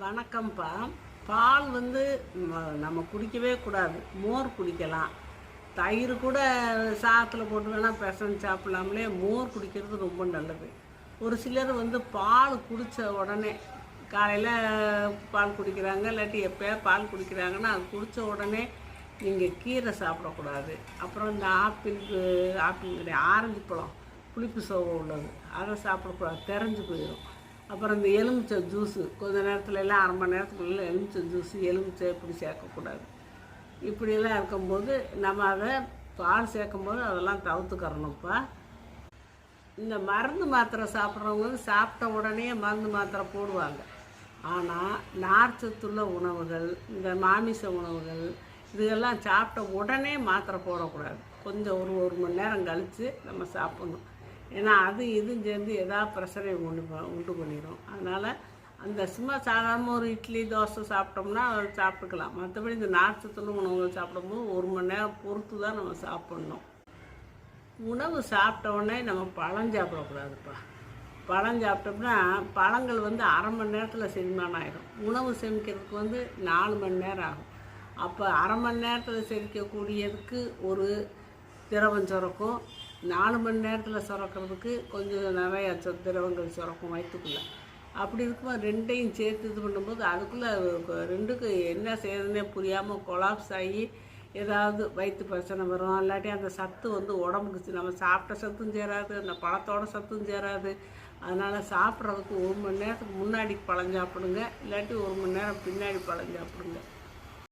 வணக்கம்ப்பா. பால் வந்து நம்ம குடிக்கவே கூடாது. மோர் குடிக்கலாம். தயிர் கூட சாதத்தில் போட்டு வேணால் பிசைஞ்சு சாப்பிட்லாமலே. மோர் குடிக்கிறது ரொம்ப நல்லது. ஒரு சிலர் வந்து பால் குடித்த உடனே காலையில் பால் குடிக்கிறாங்க, இல்லாட்டி எப்போயா பால் குடிக்கிறாங்கன்னா அது குடித்த உடனே நீங்கள் கீரை சாப்பிடக்கூடாது. அப்புறம் இந்த ஆப்பிள் கிடையாது, ஆரஞ்சு பழம் புளிப்பு சுவை உள்ளது, அதை சாப்பிடக்கூடாது, தெரிஞ்சு போயிடும். அப்புறம் இந்த எலுமிச்சை ஜூஸு கொஞ்சம் நேரத்தில் எல்லாம் அரை மணி நேரத்துக்குள்ளே எலுமிச்சை ஜூஸு எலுமிச்சை இப்படி சேர்க்கக்கூடாது. இப்படியெல்லாம் இருக்கும்போது நம்ம அதை பால் சேர்க்கும்போது அதெல்லாம் தவிர்த்துக்கிறணும்ப்பா. இந்த மருந்து மாத்திரை சாப்பிட்றவங்க சாப்பிட்ட உடனே மருந்து மாத்திரை போடுவாங்க. ஆனால் நார்ச்சத்துள்ள உணவுகள், இந்த மாமிச உணவுகள் இதெல்லாம் சாப்பிட்ட உடனே மாத்திரை போடக்கூடாது. கொஞ்சம் ஒரு மணி நேரம் கழித்து நம்ம சாப்பிட்ணும். ஏன்னா அது இதுவும் சேர்ந்து எதாவது ப்ரெஷரை உண்டு பண்ணிடும். அதனால் அந்த சும்மா சாதாரண ஒரு இட்லி தோசை சாப்பிட்டோம்னா சாப்பிட்டுக்கலாம். மற்றபடி இந்த நார்ச்சத்துள்ள உணவுகள் சாப்பிடும்போது ஒரு மணி நேரம் பொறுத்து தான் நம்ம சாப்பிட்ணும். உணவு சாப்பிட்ட உடனே நம்ம பழம் சாப்பிடக்கூடாதுப்பா. பழம் சாப்பிட்டோம்னா பழங்கள் வந்து அரை மணி நேரத்தில் செரிமானம் ஆகிடும். உணவு செமிக்கிறதுக்கு வந்து 4 மணி நேரம் ஆகும். அப்போ அரை மணி நேரத்தில் செரிக்கக்கூடியதுக்கு ஒரு திரவம் சுரக்கும், 4 மணி நேரத்தில் சுரக்கிறதுக்கு கொஞ்சம் நிறையா திரவங்கள் சுரக்கும் வயிற்றுக்குள்ளே. அப்படி இருக்கும்போது ரெண்டையும் சேர்த்து இது பண்ணும்போது அதுக்குள்ளே ரெண்டுக்கு என்ன செய்யறதுன்னே புரியாமல் கொலாப்ஸ் ஆகி ஏதாவது வயிற்று பிரச்சனை வரும். இல்லாட்டி அந்த சத்து வந்து உடம்புக்கு நம்ம சாப்பிட்ட சத்தும் சேராது, அந்த பழத்தோட சத்தும் சேராது. அதனால் சாப்பிட்றதுக்கு 1 மணி நேரத்துக்கு முன்னாடி பழம் சாப்பிடுங்க, இல்லாட்டி 1 மணி நேரம் பின்னாடி பழம் சாப்பிடுங்க.